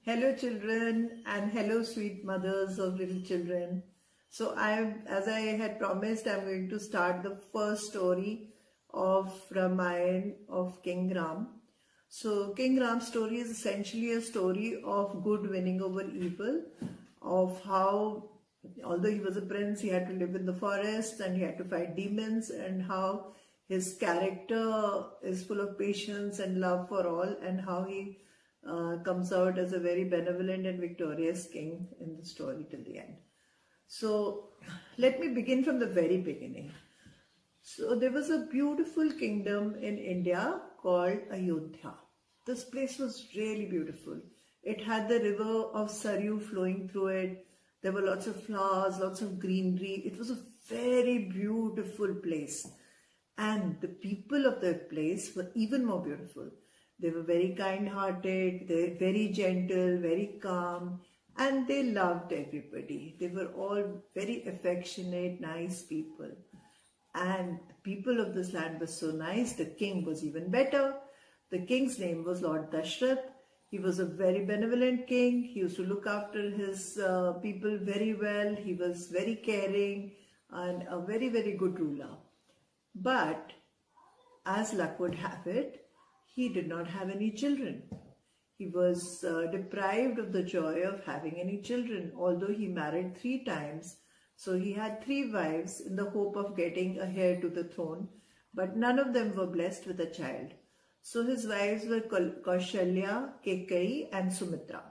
Hello children and hello sweet mothers of little children. So as I had promised, I'm going to start the first story of Ramayana of King Ram. So King Ram's story is essentially a story of good winning over evil, of how although he was a prince, he had to live in the forest and he had to fight demons, and how his character is full of patience and love for all, and how he comes out as a very benevolent and victorious king in the story till the end. So let me begin from the very beginning. So there was a beautiful kingdom in India called Ayodhya. This place was really beautiful. It had the river of Saryu flowing through it. There were lots of flowers, lots of greenery. It was a very beautiful place. And the people of that place were even more beautiful. They were very kind-hearted, they were very gentle, very calm, and they loved everybody. They were all very affectionate, nice people. And the people of this land were so nice. The king was even better. The king's name was Lord Dashrath. He was a very benevolent king. He used to look after his people very well. He was very caring and a very, very good ruler. But as luck would have it, he did not have any children. He was deprived of the joy of having any children, although he married 3 times. So he had 3 wives in the hope of getting a heir to the throne, but none of them were blessed with a child. So his wives were Kaushalya, Kekai and Sumitra.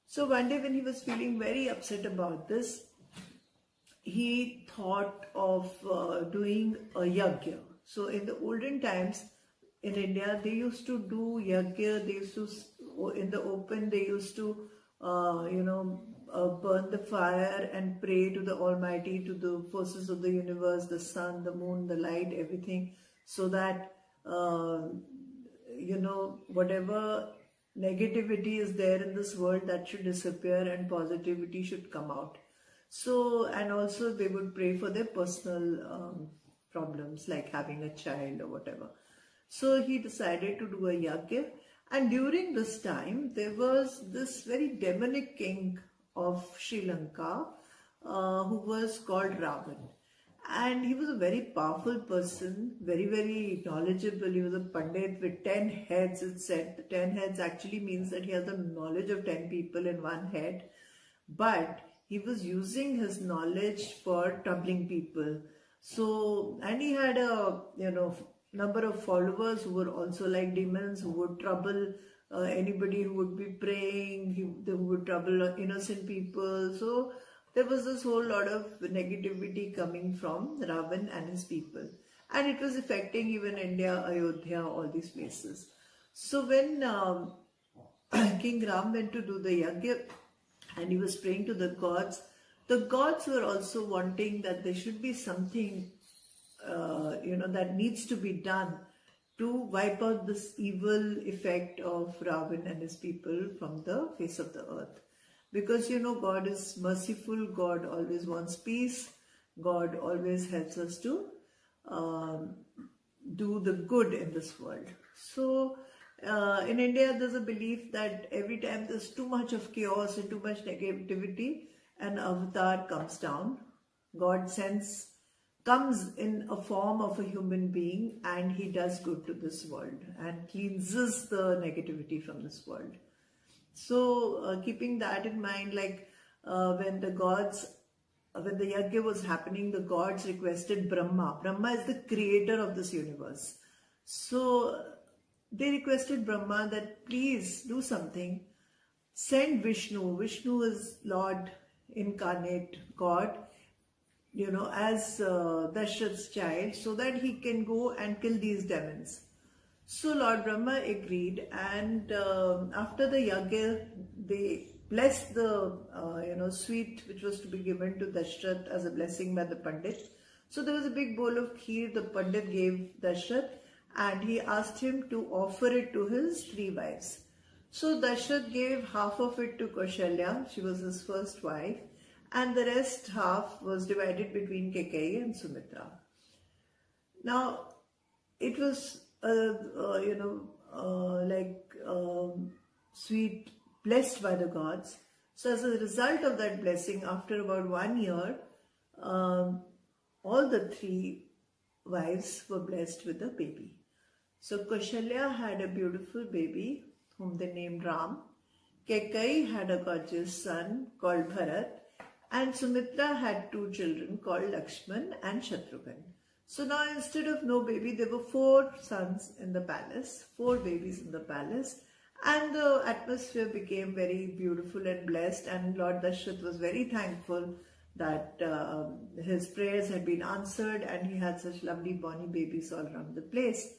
So one day when he was feeling very upset about this, he thought of doing a yajna. So in the olden times in India, they used to do yajna. They used to, in the open, they used to, burn the fire and pray to the Almighty, to the forces of the universe, the sun, the moon, the light, everything, so that, whatever negativity is there in this world, that should disappear and positivity should come out. So, and also they would pray for their personal problems like having a child or whatever. So he decided to do a yajna, and during this time there was this very demonic king of Sri Lanka who was called Ravan. And he was a very powerful person, very, very knowledgeable. He was a Pandey with 10 heads, it said. The 10 heads actually means that he has the knowledge of 10 people in one head. But he was using his knowledge for troubling people. So, and he had a, number of followers who were also like demons, who would trouble anybody who would be praying, who would trouble innocent people. So there was this whole lot of negativity coming from Ravan and his people. And it was affecting even India, Ayodhya, all these places. So when King Ram went to do the yajna and he was praying to the gods were also wanting that there should be something, that needs to be done to wipe out this evil effect of Ravan and his people from the face of the earth. Because, God is merciful, God always wants peace, God always helps us to do the good in this world. So, in India, there's a belief that every time there's too much of chaos and too much negativity, an avatar comes down. God comes in a form of a human being, and he does good to this world and cleanses the negativity from this world. So keeping that in mind, like when the yajna was happening, the gods requested Brahma. Brahma is the creator of this universe. So they requested Brahma that please do something. Send Vishnu. Vishnu is Lord incarnate God, as Dashrath's child, so that he can go and kill these demons. So Lord Brahma agreed, and after the yajna, they blessed the sweet which was to be given to Dashrath as a blessing by the Pandit. So there was a big bowl of kheer the Pandit gave Dashrath, and he asked him to offer it to his 3 wives. So Dashrath gave half of it to Kaushalya, she was his first wife, and the rest half was divided between Kekai and Sumitra. Now, it was, sweet blessed by the gods. So as a result of that blessing, after about 1 year, all the three wives were blessed with a baby. So Kaushalya had a beautiful baby whom they named Ram. Kekai had a gorgeous son called Bharat, and Sumitra had two children called Lakshman and Shatrughan. So now instead of no baby, there were 4 sons in the palace, 4 babies in the palace, and the atmosphere became very beautiful and blessed, and Lord Dashrath was very thankful that his prayers had been answered and he had such lovely bonny babies all around the place.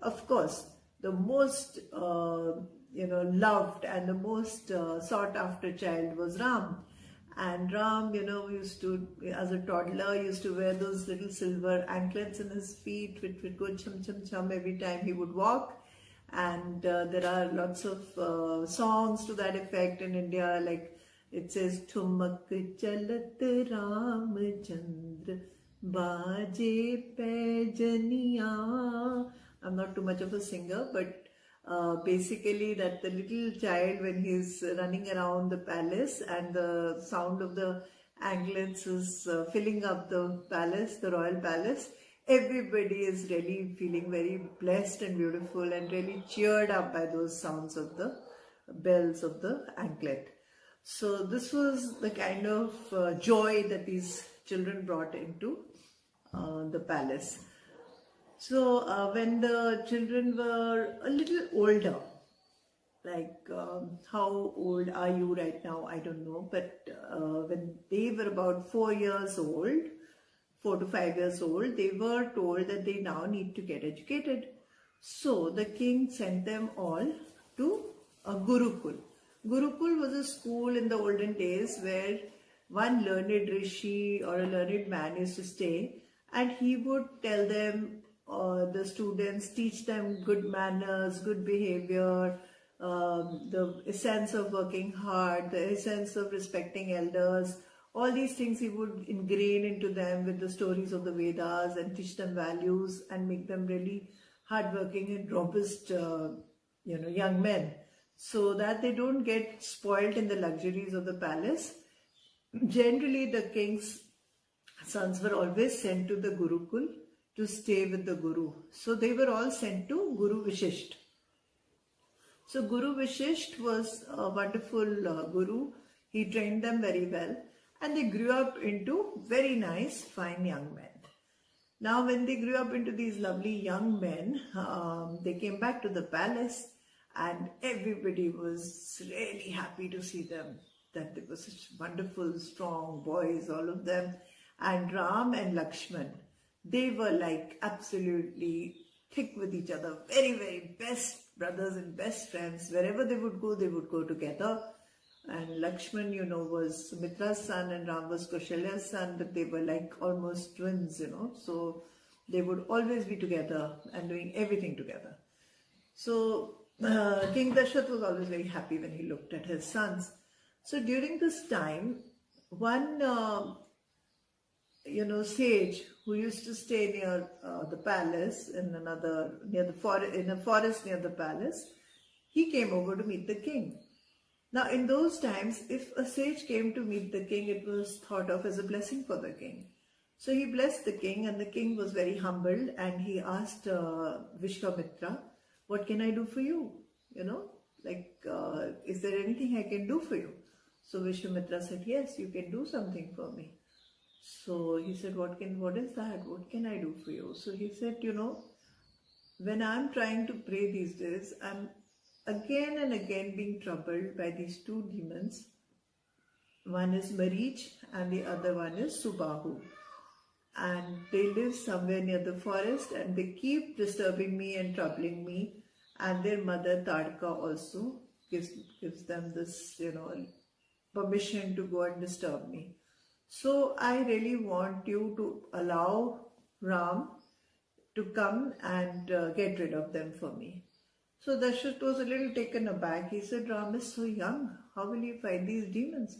Of course, the most loved and the most sought after child was Ram. And Ram, used to, as a toddler, used to wear those little silver anklets in his feet, which would go chum chum chum every time he would walk. And there are lots of songs to that effect in India, like it says, Thumak chalat Ram Chandra Baje Pejaniya. I'm not too much of a singer, but basically that the little child, when he's running around the palace and the sound of the anklets is filling up the palace, the royal palace, everybody is really feeling very blessed and beautiful and really cheered up by those sounds of the bells of the anklet. So this was the kind of joy that these children brought into the palace. So when the children were a little older, like how old are you right now? I don't know. But when they were about 4 years old, 4 to 5 years old, they were told that they now need to get educated. So the king sent them all to a Gurukul. Gurukul was a school in the olden days where one learned rishi or a learned man used to stay, and he would tell them, the students, teach them good manners, good behavior, the essence of working hard, the essence of respecting elders. All these things he would ingrain into them with the stories of the Vedas and teach them values and make them really hardworking and robust, young men, so that they don't get spoiled in the luxuries of the palace. Generally, the king's sons were always sent to the Gurukul to stay with the Guru. So they were all sent to Guru Vishisht. So Guru Vishisht was a wonderful Guru. He trained them very well, and they grew up into very nice, fine young men. Now when they grew up into these lovely young men, they came back to the palace, and everybody was really happy to see them, that they were such wonderful, strong boys, all of them. And Ram and Lakshman, they were like absolutely thick with each other, very, very best brothers and best friends. Wherever they would go together. And Lakshman, was Sumitra's son and Ram was Kaushalya's son, but they were like almost twins, so they would always be together and doing everything together. So King Dashrath was always very happy when he looked at his sons. So during this time, one sage who used to stay near the palace in a forest near the palace, he came over to meet the king. Now in those times, if a sage came to meet the king, it was thought of as a blessing for the king. So he blessed the king, and the king was very humbled, and he asked Vishwamitra, what can I do for you? Is there anything I can do for you? So Vishwamitra said, yes, you can do something for me. So he said, what is that? What can I do for you? So he said, when I'm trying to pray these days, I'm again and again being troubled by these 2 demons. One is Marich and the other one is Subahu. And they live somewhere near the forest, and they keep disturbing me and troubling me. And their mother Tadka also gives them this, permission to go and disturb me. So I really want you to allow Ram to come and get rid of them for me. So Dashrath was a little taken aback. He said, Ram is so young. How will he fight these demons?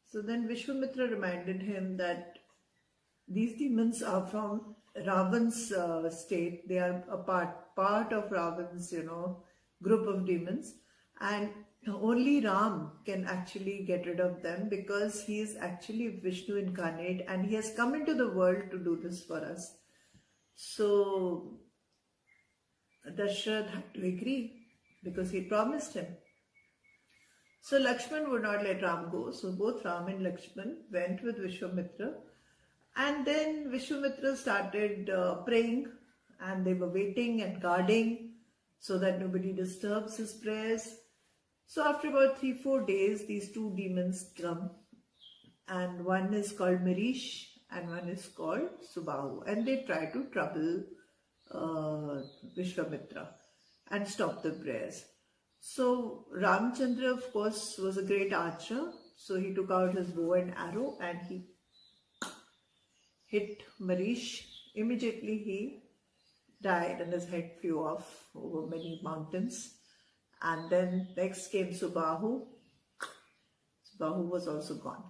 So then Vishwamitra reminded him that these demons are from Ravan's state. They are a part of Ravan's, group of demons. And only Ram can actually get rid of them, because he is actually Vishnu incarnate and he has come into the world to do this for us. So Dashrath had to agree because he promised him. So Lakshman would not let Ram go. So both Ram and Lakshman went with Vishwamitra. And then Vishwamitra started praying, and they were waiting and guarding so that nobody disturbs his prayers. So after about 3-4 days, these two demons come, and one is called Marish and one is called Subahu, and they try to trouble Vishwamitra and stop the prayers. So Ramchandra, of course, was a great archer, so he took out his bow and arrow and he hit Marish. Immediately he died and his head flew off over many mountains. And then next came Subahu. Subahu was also gone.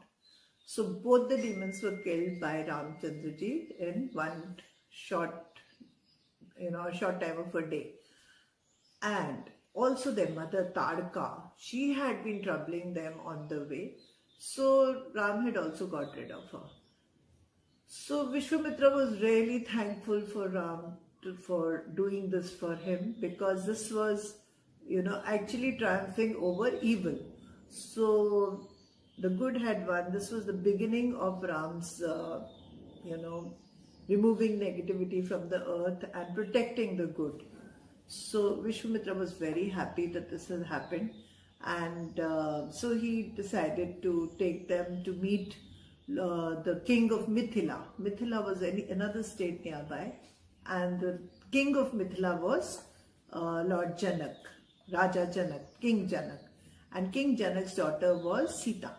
So both the demons were killed by Ramchandraji in one short time of a day. And also their mother Tadka, she had been troubling them on the way. So Ram had also got rid of her. So Vishwamitra was really thankful for Ram for doing this for him, because this was, actually triumphing over evil. So the good had won. This was the beginning of Ram's, removing negativity from the earth and protecting the good. So Vishwamitra was very happy that this had happened, and so he decided to take them to meet the king of Mithila. Mithila was another state nearby, and the king of Mithila was Lord Janak, Raja Janak, King Janak, and King Janak's daughter was Sita.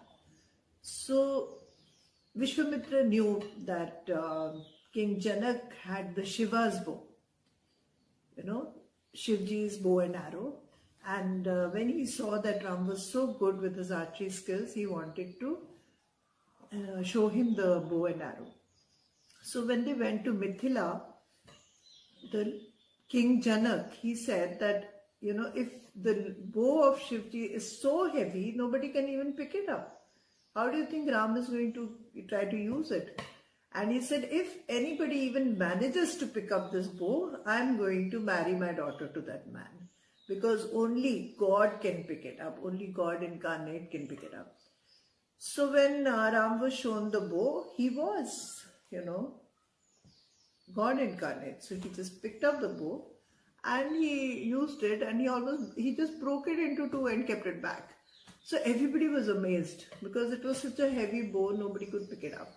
So Vishwamitra knew that King Janak had the Shiva's bow, Shivji's bow and arrow, and when he saw that Ram was so good with his archery skills, he wanted to show him the bow and arrow. So when they went to Mithila, the King Janak, he said that, if the bow of Shivji is so heavy, nobody can even pick it up. How do you think Ram is going to try to use it? And he said, if anybody even manages to pick up this bow, I'm going to marry my daughter to that man. Because only God can pick it up. Only God incarnate can pick it up. So when Ram was shown the bow, he was, God incarnate. So he just picked up the bow and he used it, and he just broke it into two and kept it back. So everybody was amazed because it was such a heavy bow, nobody could pick it up.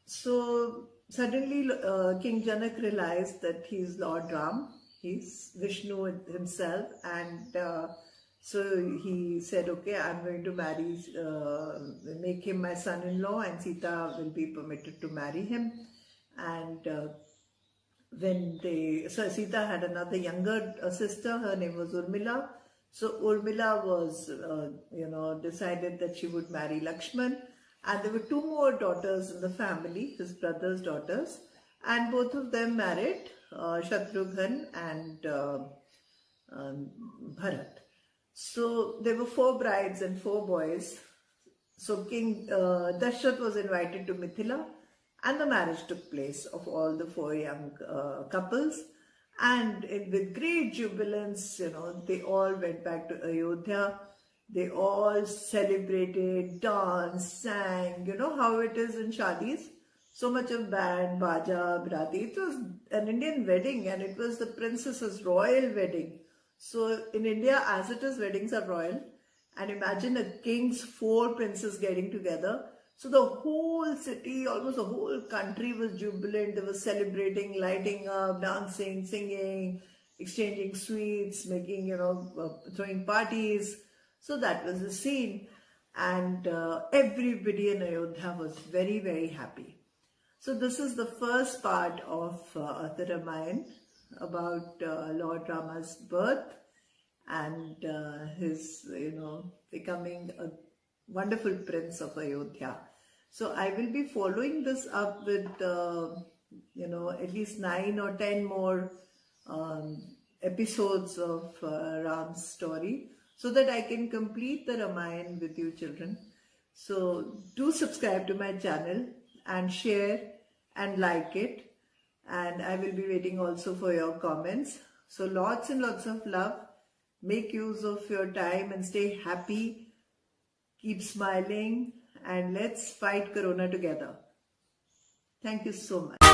So suddenly King Janak realized that he's Lord Ram, he's Vishnu himself, and so he said, okay, I'm going to make him my son-in-law, and Sita will be permitted to marry him. And so Sita had another younger sister, her name was Urmila. So Urmila was, decided that she would marry Lakshman. And there were two more daughters in the family, his brother's daughters. And both of them married Shatrughan and Bharat. So there were 4 brides and 4 boys. So King Dashrath was invited to Mithila, and the marriage took place of all the 4 young couples. And with great jubilance, they all went back to Ayodhya. They all celebrated, danced, sang, how it is in shadis. So much of band, baja, brati. It was an Indian wedding, and it was the princess's royal wedding. So in India, as it is, weddings are royal. And imagine a king's 4 princes getting together. So the whole city, almost the whole country was jubilant. They were celebrating, lighting up, dancing, singing, exchanging sweets, making, throwing parties. So that was the scene. And everybody in Ayodhya was very, very happy. So this is the first part of the Ramayana about Lord Rama's birth and his, becoming a wonderful prince of Ayodhya. So I will be following this up with, at least 9 or 10 more episodes of Ram's story. so that I can complete the Ramayana with you children. So do subscribe to my channel and share and like it. And I will be waiting also for your comments. So lots and lots of love. Make use of your time and stay happy. Keep smiling and let's fight Corona together. Thank you so much.